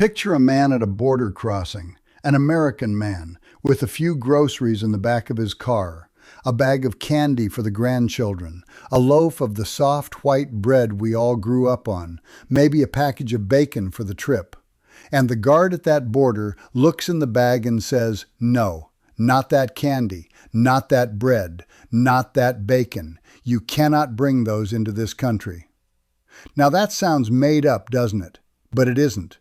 Picture a man at a border crossing, an American man, with a few groceries in the back of his car, a bag of candy for the grandchildren, a loaf of the soft white bread we all grew up on, maybe a package of bacon for the trip. And the guard at that border looks in the bag and says, "No, not that candy, not that bread, not that bacon. You cannot bring those into this country." Now that sounds made up, doesn't it? But it isn't.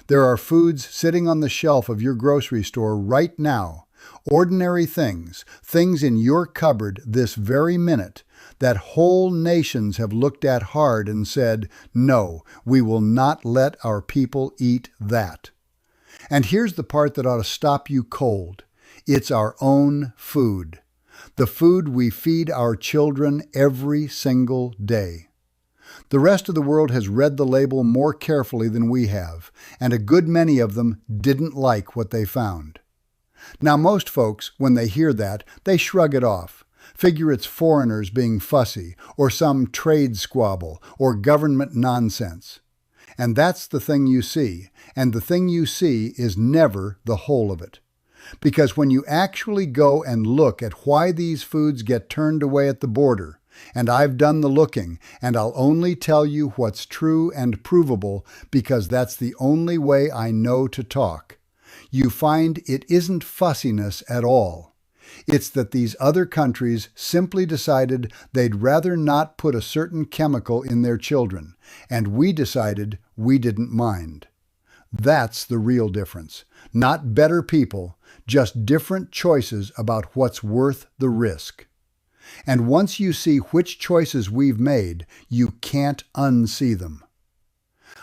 There are foods sitting on the shelf of your grocery store right now, ordinary things, things in your cupboard this very minute, that whole nations have looked at hard and said, "No, we will not let our people eat that." And here's the part that ought to stop you cold. It's our own food. The food we feed our children every single day. The rest of the world has read the label more carefully than we have, and a good many of them didn't like what they found. Now most folks, when they hear that, they shrug it off, figure it's foreigners being fussy, or some trade squabble, or government nonsense. And that's the thing you see, and the thing you see is never the whole of it. Because when you actually go and look at why these foods get turned away at the border, and I've done the looking, and I'll only tell you what's true and provable because that's the only way I know to talk, you find it isn't fussiness at all. It's that these other countries simply decided they'd rather not put a certain chemical in their children, and we decided we didn't mind. That's the real difference. Not better people, just different choices about what's worth the risk. And once you see which choices we've made, you can't unsee them.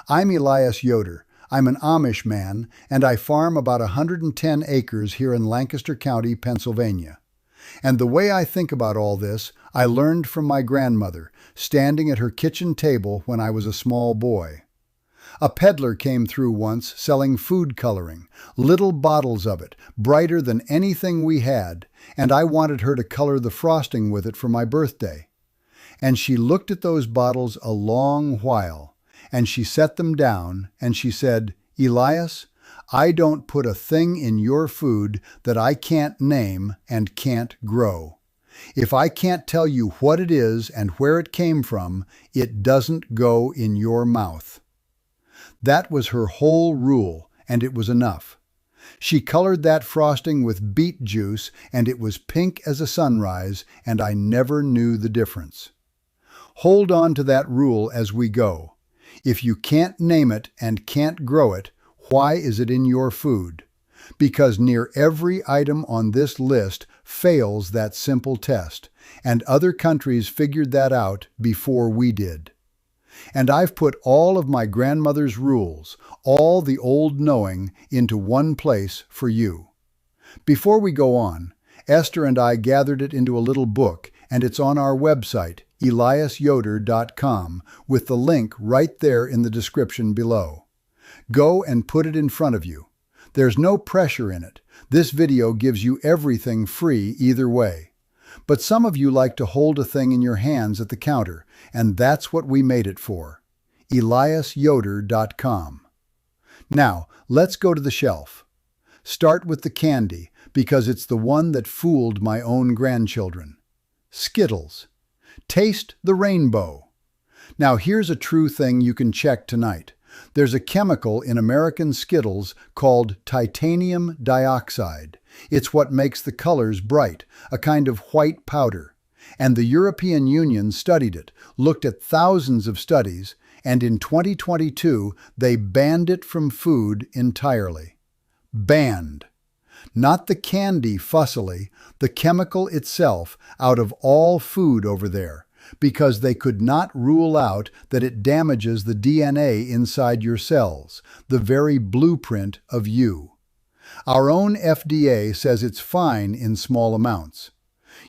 I'm Elias Yoder. I'm an Amish man, and I farm about 110 acres here in Lancaster County, Pennsylvania. And the way I think about all this, I learned from my grandmother, standing at her kitchen table when I was a small boy. A peddler came through once selling food coloring, little bottles of it, brighter than anything we had, and I wanted her to color the frosting with it for my birthday. And she looked at those bottles a long while, and she set them down, and she said, "Elias, I don't put a thing in your food that I can't name and can't grow. If I can't tell you what it is and where it came from, it doesn't go in your mouth." That was her whole rule, and it was enough. She colored that frosting with beet juice, and it was pink as a sunrise, and I never knew the difference. Hold on to that rule as we go. If you can't name it and can't grow it, why is it in your food? Because near every item on this list fails that simple test, and other countries figured that out before we did. And I've put all of my grandmother's rules, all the old knowing, into one place for you. Before we go on, Esther and I gathered it into a little book, and it's on our website, eliasyoder.com, with the link right there in the description below. Go and put it in front of you. There's no pressure in it. This video gives you everything free either way. But some of you like to hold a thing in your hands at the counter, and that's what we made it for. eliasyoder.com. Now, let's go to the shelf. Start with the candy, because it's the one that fooled my own grandchildren. Skittles. Taste the rainbow. Now here's a true thing you can check tonight. There's a chemical in American Skittles called titanium dioxide. It's what makes the colors bright, a kind of white powder. And the European Union studied it, looked at thousands of studies, and in 2022 they banned it from food entirely. Banned. Not the candy fussily, the chemical itself out of all food over there, because they could not rule out that it damages the DNA inside your cells, the very blueprint of you. Our own FDA says it's fine in small amounts.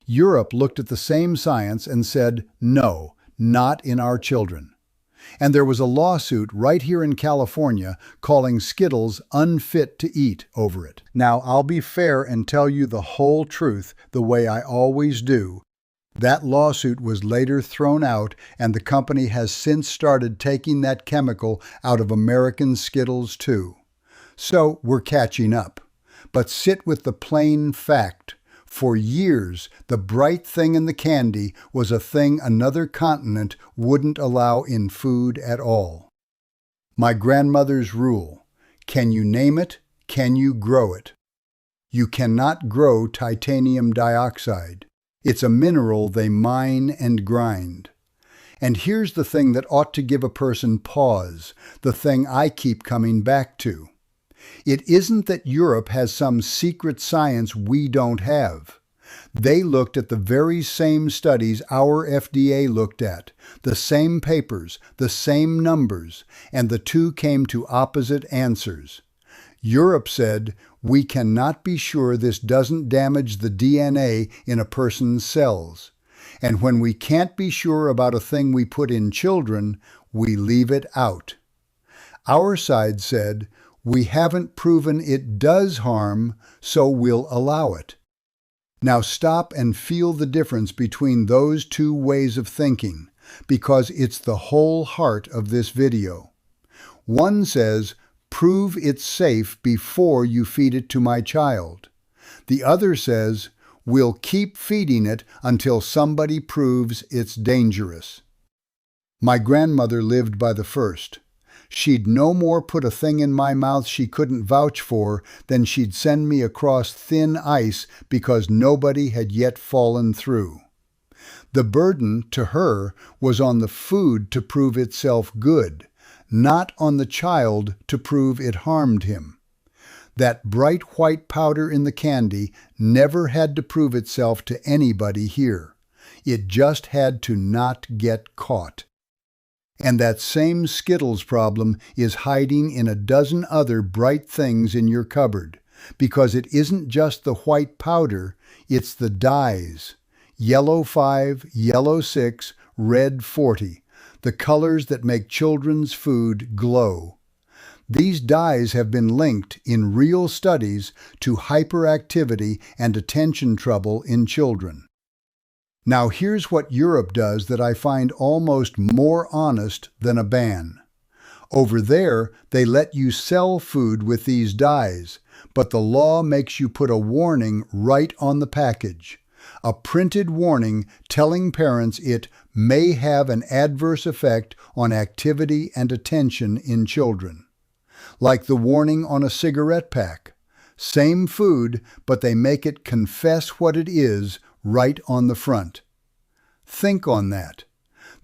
Europe looked at the same science and said, no, not in our children. And there was a lawsuit right here in California calling Skittles unfit to eat over it. Now, I'll be fair and tell you the whole truth the way I always do. That lawsuit was later thrown out, and the company has since started taking that chemical out of American Skittles too. So we're catching up. But sit with the plain fact. For years, the bright thing in the candy was a thing another continent wouldn't allow in food at all. My grandmother's rule: can you name it? Can you grow it? You cannot grow titanium dioxide. It's a mineral they mine and grind. And here's the thing that ought to give a person pause, the thing I keep coming back to. It isn't that Europe has some secret science we don't have. They looked at the very same studies our FDA looked at, the same papers, the same numbers, and the two came to opposite answers. Europe said, we cannot be sure this doesn't damage the DNA in a person's cells. And when we can't be sure about a thing we put in children, we leave it out. Our side said, we haven't proven it does harm, so we'll allow it. Now stop and feel the difference between those two ways of thinking, because it's the whole heart of this video. One says, prove it's safe before you feed it to my child. The other says, we'll keep feeding it until somebody proves it's dangerous. My grandmother lived by the first. She'd no more put a thing in my mouth she couldn't vouch for than she'd send me across thin ice because nobody had yet fallen through. The burden, to her, was on the food to prove itself good, not on the child to prove it harmed him. That bright white powder in the candy never had to prove itself to anybody here. It just had to not get caught. And that same Skittles problem is hiding in a dozen other bright things in your cupboard, because it isn't just the white powder, it's the dyes. Yellow 5, yellow 6, red 40. The colors that make children's food glow. These dyes have been linked in real studies to hyperactivity and attention trouble in children. Now here's what Europe does that I find almost more honest than a ban. Over there, they let you sell food with these dyes, but the law makes you put a warning right on the package. A printed warning telling parents it may have an adverse effect on activity and attention in children. Like the warning on a cigarette pack. Same food, but they make it confess what it is right on the front. Think on that.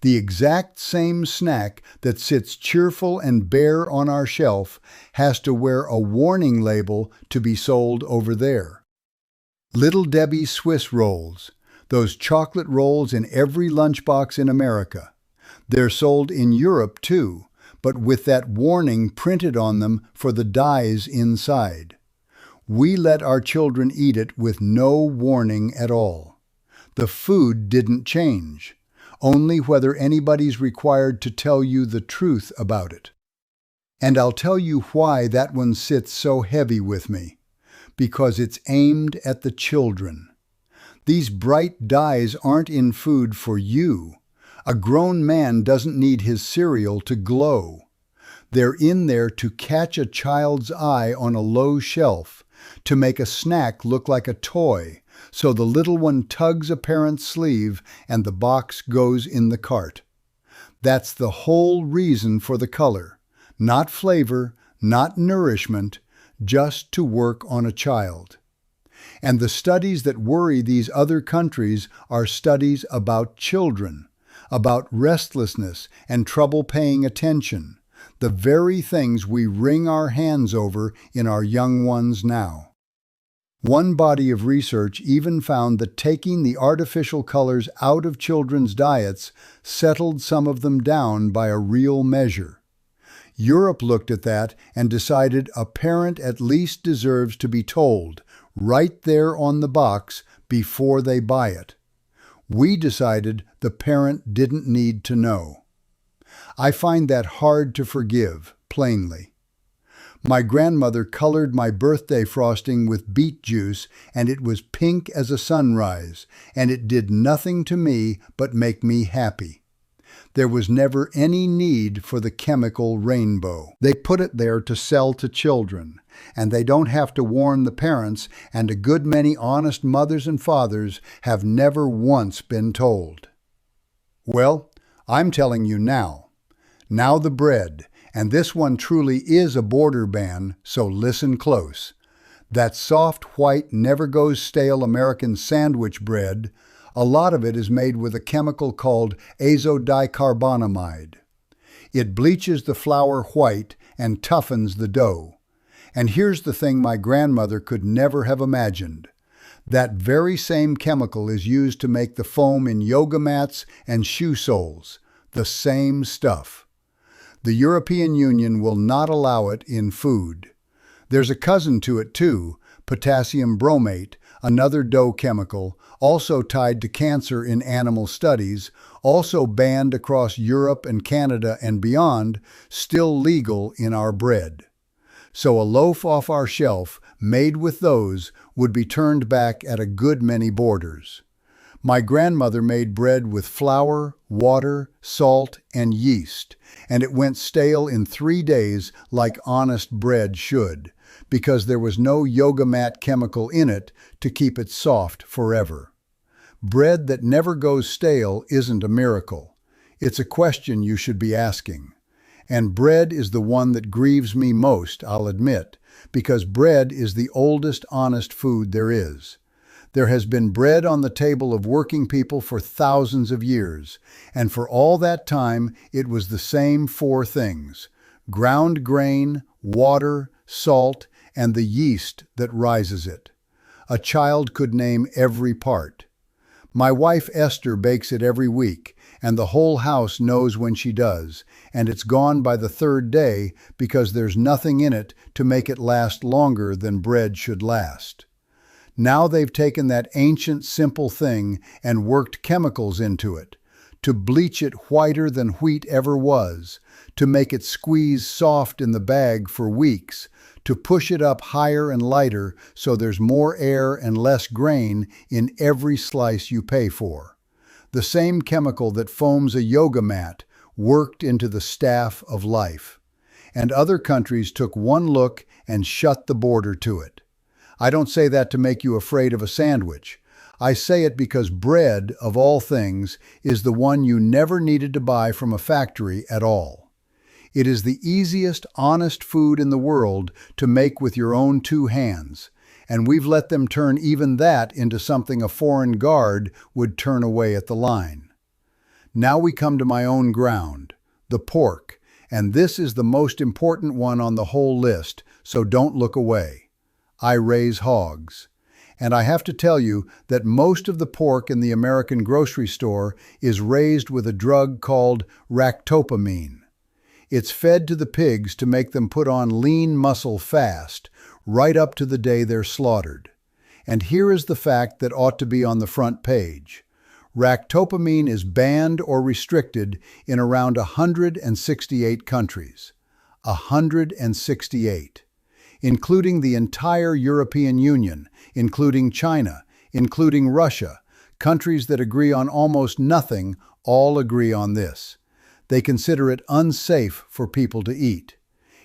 The exact same snack that sits cheerful and bare on our shelf has to wear a warning label to be sold over there. Little Debbie Swiss rolls, those chocolate rolls in every lunchbox in America. They're sold in Europe too, but with that warning printed on them for the dyes inside. We let our children eat it with no warning at all. The food didn't change, only whether anybody's required to tell you the truth about it. And I'll tell you why that one sits so heavy with me. Because it's aimed at the children. These bright dyes aren't in food for you. A grown man doesn't need his cereal to glow. They're in there to catch a child's eye on a low shelf, to make a snack look like a toy, so the little one tugs a parent's sleeve and the box goes in the cart. That's the whole reason for the color. Not flavor, not nourishment, just to work on a child. And the studies that worry these other countries are studies about children, about restlessness and trouble paying attention, the very things we wring our hands over in our young ones now. One body of research even found that taking the artificial colors out of children's diets settled some of them down by a real measure. Europe looked at that and decided a parent at least deserves to be told, right there on the box, before they buy it. We decided the parent didn't need to know. I find that hard to forgive, plainly. My grandmother colored my birthday frosting with beet juice, and it was pink as a sunrise, and it did nothing to me but make me happy. There was never any need for the chemical rainbow. They put it there to sell to children, and they don't have to warn the parents, and a good many honest mothers and fathers have never once been told. Well, I'm telling you now. Now the bread, and this one truly is a border ban, so listen close. That soft, white, never-goes-stale American sandwich bread, a lot of it is made with a chemical called azodicarbonamide. It bleaches the flour white and toughens the dough. And here's the thing my grandmother could never have imagined. That very same chemical is used to make the foam in yoga mats and shoe soles. The same stuff. The European Union will not allow it in food. There's a cousin to it too, potassium bromate, another dough chemical, also tied to cancer in animal studies, also banned across Europe and Canada and beyond, still legal in our bread. So a loaf off our shelf, made with those, would be turned back at a good many borders. My grandmother made bread with flour, water, salt, and yeast, and it went stale in 3 days like honest bread should, because there was no yoga mat chemical in it to keep it soft forever. Bread that never goes stale isn't a miracle. It's a question you should be asking. And bread is the one that grieves me most, I'll admit, because bread is the oldest honest food there is. There has been bread on the table of working people for thousands of years, and for all that time it was the same 4 things: ground grain, water, salt, and the yeast that rises it. A child could name every part. My wife Esther bakes it every week, and the whole house knows when she does, and it's gone by the 3rd day because there's nothing in it to make it last longer than bread should last. Now they've taken that ancient, simple thing and worked chemicals into it, to bleach it whiter than wheat ever was, to make it squeeze soft in the bag for weeks, to push it up higher and lighter so there's more air and less grain in every slice you pay for. The same chemical that foams a yoga mat worked into the staff of life. And other countries took one look and shut the border to it. I don't say that to make you afraid of a sandwich. I say it because bread, of all things, is the one you never needed to buy from a factory at all. It is the easiest, honest food in the world to make with your own 2 hands, and we've let them turn even that into something a foreign guard would turn away at the line. Now we come to my own ground, the pork, and this is the most important one on the whole list, so don't look away. I raise hogs. And I have to tell you that most of the pork in the American grocery store is raised with a drug called ractopamine. It's fed to the pigs to make them put on lean muscle fast, right up to the day they're slaughtered. And here is the fact that ought to be on the front page. Ractopamine is banned or restricted in around 168 countries. 168. Including the entire European Union, including China, including Russia. Countries that agree on almost nothing all agree on this. They consider it unsafe for people to eat.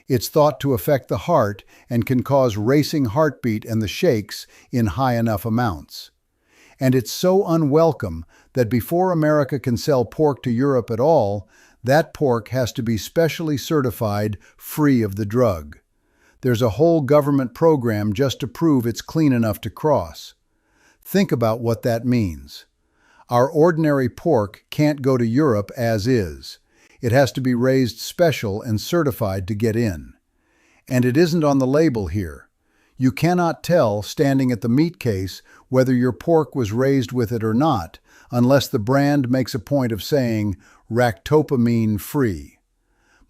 It's thought to affect the heart and can cause racing heartbeat and the shakes in high enough amounts. And it's so unwelcome that before America can sell pork to Europe at all, that pork has to be specially certified free of the drug. There's a whole government program just to prove it's clean enough to cross. Think about what that means. Our ordinary pork can't go to Europe as is. It has to be raised special and certified to get in. And it isn't on the label here. You cannot tell, standing at the meat case, whether your pork was raised with it or not, unless the brand makes a point of saying, ractopamine free.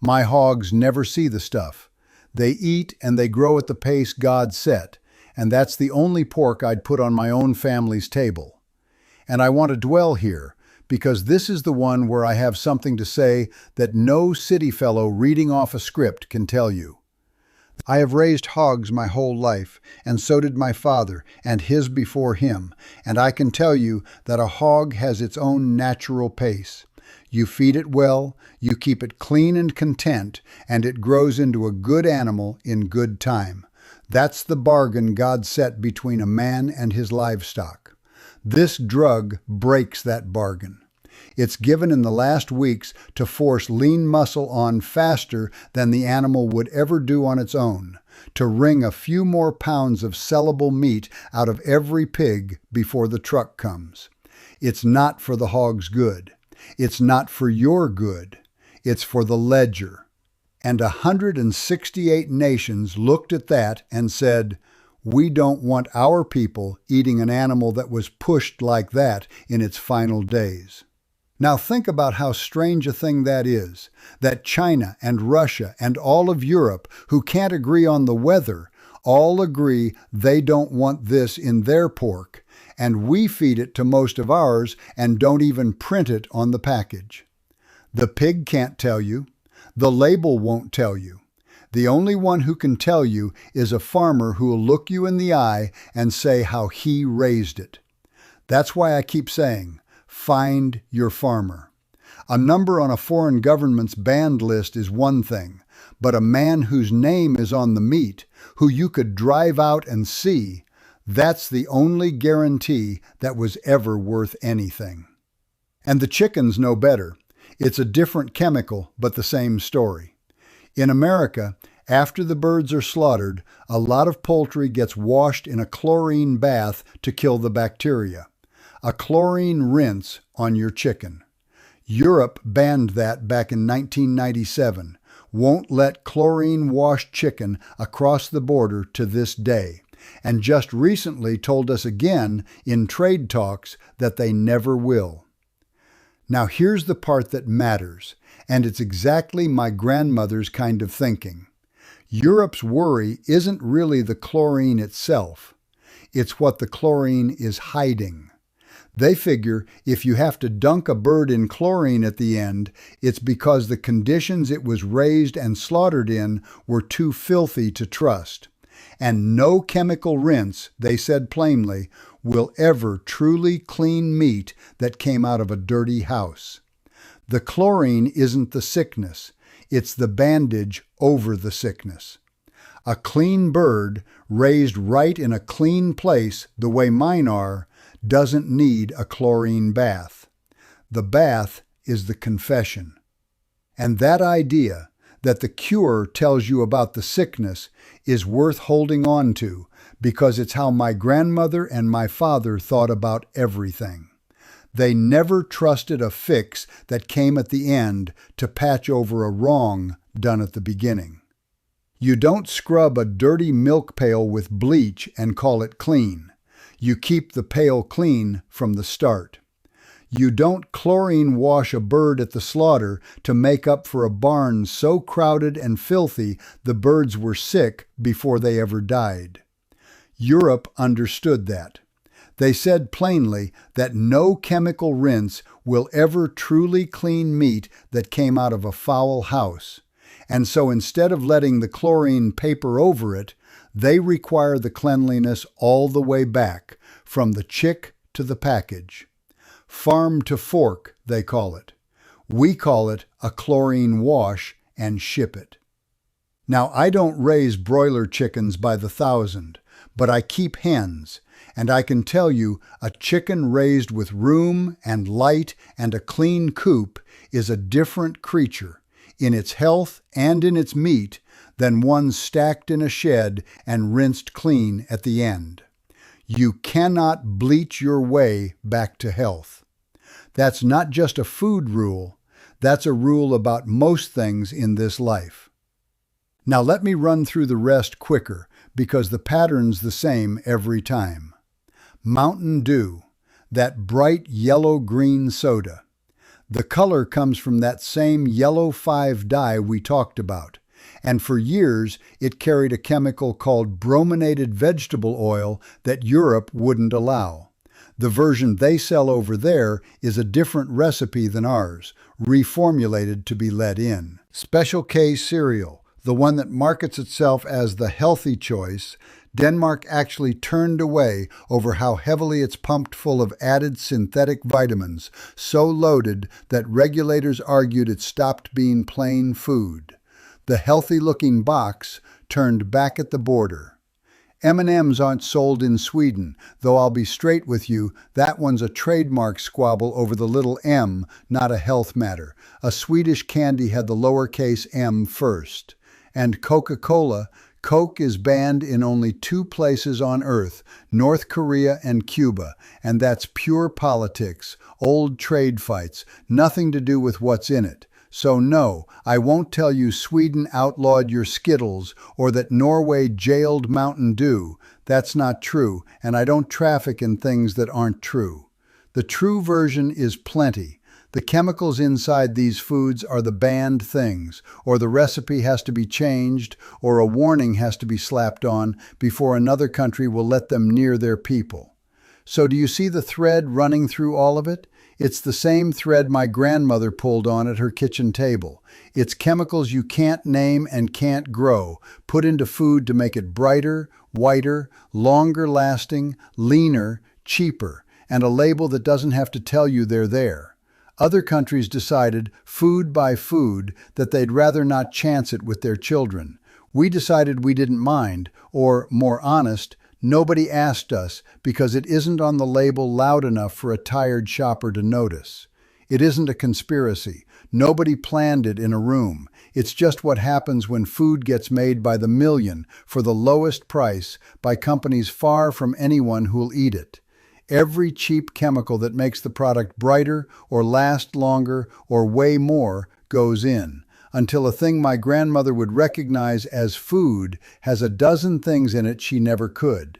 My hogs never see the stuff. They eat and they grow at the pace God set, and that's the only pork I'd put on my own family's table. And I want to dwell here, because this is the one where I have something to say that no city fellow reading off a script can tell you. I have raised hogs my whole life, and so did my father, and his before him, and I can tell you that a hog has its own natural pace. You feed it well, you keep it clean and content, and it grows into a good animal in good time. That's the bargain God set between a man and his livestock. This drug breaks that bargain. It's given in the last weeks to force lean muscle on faster than the animal would ever do on its own, to wring a few more pounds of sellable meat out of every pig before the truck comes. It's not for the hog's good. It's not for your good. It's for the ledger. And 168 nations looked at that and said, "We don't want our people eating an animal that was pushed like that in its final days." Now think about how strange a thing that is, that China and Russia and all of Europe, who can't agree on the weather, all agree they don't want this in their pork, and we feed it to most of ours and don't even print it on the package. The pig can't tell you. The label won't tell you. The only one who can tell you is a farmer who will look you in the eye and say how he raised it. That's why I keep saying, find your farmer. A number on a foreign government's banned list is one thing, but a man whose name is on the meat, who you could drive out and see, that's the only guarantee that was ever worth anything. And the chickens know better. It's a different chemical, but the same story. In America, after the birds are slaughtered, a lot of poultry gets washed in a chlorine bath to kill the bacteria. A chlorine rinse on your chicken. Europe banned that back in 1997. Won't let chlorine-washed chicken across the border to this day, and just recently told us again in trade talks that they never will. Now here's the part that matters, and it's exactly my grandmother's kind of thinking. Europe's worry isn't really the chlorine itself. It's what the chlorine is hiding. They figure if you have to dunk a bird in chlorine at the end, it's because the conditions it was raised and slaughtered in were too filthy to trust. And no chemical rinse, they said plainly, will ever truly clean meat that came out of a dirty house. The chlorine isn't the sickness, it's the bandage over the sickness. A clean bird, raised right in a clean place the way mine are, doesn't need a chlorine bath. The bath is the confession. And that idea, that the cure tells you about the sickness, is worth holding on to, because it's how my grandmother and my father thought about everything. They never trusted a fix that came at the end to patch over a wrong done at the beginning. You don't scrub a dirty milk pail with bleach and call it clean. You keep the pail clean from the start. You don't chlorine wash a bird at the slaughter to make up for a barn so crowded and filthy the birds were sick before they ever died. Europe understood that. They said plainly that no chemical rinse will ever truly clean meat that came out of a foul house. And so instead of letting the chlorine paper over it, they require the cleanliness all the way back, from the chick to the package. Farm to fork, they call it. We call it a chlorine wash and ship it. Now, I don't raise broiler chickens by the thousand, but I keep hens, and I can tell you a chicken raised with room and light and a clean coop is a different creature, in its health and in its meat, than one stacked in a shed and rinsed clean at the end. You cannot bleach your way back to health. That's not just a food rule, that's a rule about most things in this life. Now let me run through the rest quicker, because the pattern's the same every time. Mountain Dew, that bright yellow-green soda. The color comes from that same yellow 5 dye we talked about, and for years it carried a chemical called brominated vegetable oil that Europe wouldn't allow. The version they sell over there is a different recipe than ours, reformulated to be let in. Special K cereal, the one that markets itself as the healthy choice, Denmark actually turned away over how heavily it's pumped full of added synthetic vitamins, so loaded that regulators argued it stopped being plain food. The healthy-looking box turned back at the border. M&Ms aren't sold in Sweden, though I'll be straight with you, that one's a trademark squabble over the little m, not a health matter. A Swedish candy had the lowercase m first. And Coca-Cola, Coke is banned in only 2 places on Earth, North Korea and Cuba, and that's pure politics, old trade fights, nothing to do with what's in it. So no, I won't tell you Sweden outlawed your Skittles or that Norway jailed Mountain Dew. That's not true, and I don't traffic in things that aren't true. The true version is plenty. The chemicals inside these foods are the banned things, or the recipe has to be changed, or a warning has to be slapped on before another country will let them near their people. So do you see the thread running through all of it? It's the same thread my grandmother pulled on at her kitchen table. It's chemicals you can't name and can't grow, put into food to make it brighter, whiter, longer lasting, leaner, cheaper, and a label that doesn't have to tell you they're there. Other countries decided, food by food, that they'd rather not chance it with their children. We decided we didn't mind, or, more honest, nobody asked us because it isn't on the label loud enough for a tired shopper to notice. It isn't a conspiracy. Nobody planned it in a room. It's just what happens when food gets made by the million for the lowest price by companies far from anyone who'll eat it. Every cheap chemical that makes the product brighter or last longer or weigh more goes in, until a thing my grandmother would recognize as food has a dozen things in it she never could.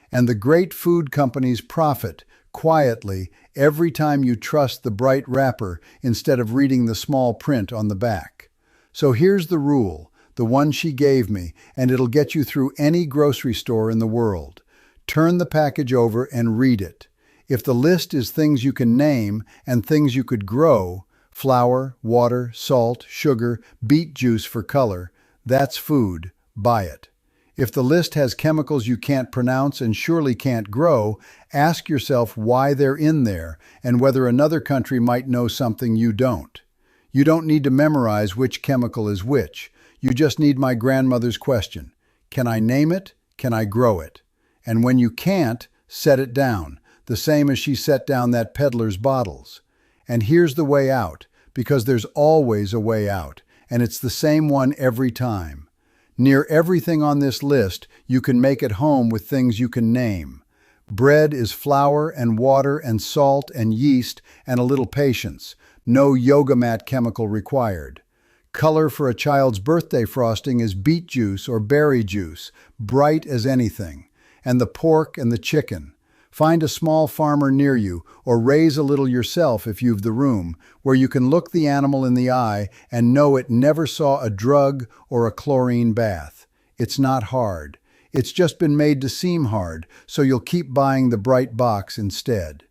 And the great food companies profit, quietly, every time you trust the bright wrapper instead of reading the small print on the back. So here's the rule, the one she gave me, and it'll get you through any grocery store in the world. Turn the package over and read it. If the list is things you can name and things you could grow, flour, water, salt, sugar, beet juice for color, that's food, buy it. If the list has chemicals you can't pronounce and surely can't grow, ask yourself why they're in there and whether another country might know something you don't. You don't need to memorize which chemical is which. You just need my grandmother's question. Can I name it? Can I grow it? And when you can't, set it down, the same as she set down that peddler's bottles. And here's the way out, because there's always a way out, and it's the same one every time. Near everything on this list you can make at home with things you can name. Bread is flour and water and salt and yeast and a little patience. No yoga mat chemical required. Color for a child's birthday frosting is beet juice or berry juice, bright as anything. And the pork and the chicken. Find a small farmer near you, or raise a little yourself if you've the room, where you can look the animal in the eye and know it never saw a drug or a chlorine bath. It's not hard. It's just been made to seem hard, so you'll keep buying the bright box instead.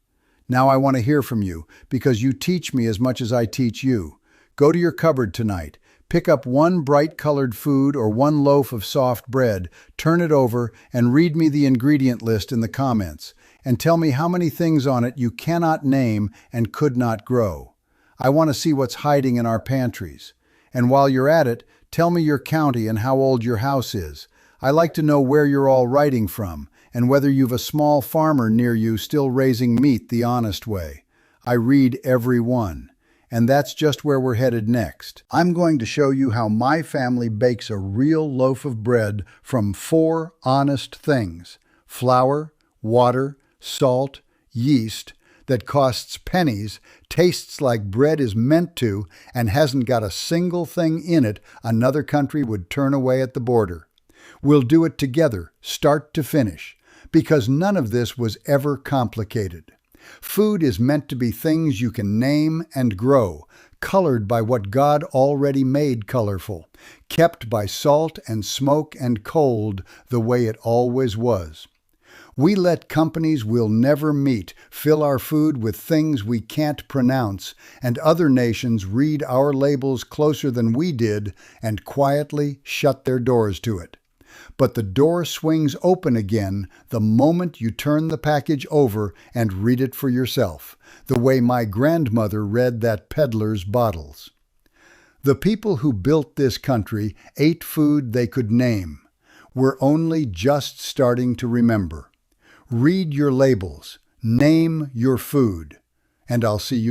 Now I want to hear from you, because you teach me as much as I teach you. Go to your cupboard tonight. Pick up one bright-colored food or one loaf of soft bread, turn it over, and read me the ingredient list in the comments, and tell me how many things on it you cannot name and could not grow. I want to see what's hiding in our pantries. And while you're at it, tell me your county and how old your house is. I like to know where you're all writing from, and whether you've a small farmer near you still raising meat the honest way. I read every one. And that's just where we're headed next. I'm going to show you how my family bakes a real loaf of bread from 4 honest things: flour, water, salt, yeast, that costs pennies, tastes like bread is meant to, and hasn't got a single thing in it another country would turn away at the border. We'll do it together, start to finish, because none of this was ever complicated. Food is meant to be things you can name and grow, colored by what God already made colorful, kept by salt and smoke and cold the way it always was. We let companies we'll never meet fill our food with things we can't pronounce, and other nations read our labels closer than we did and quietly shut their doors to it. But the door swings open again the moment you turn the package over and read it for yourself, the way my grandmother read that peddler's bottles. The people who built this country ate food they could name. We're only just starting to remember. Read your labels, name your food, and I'll see you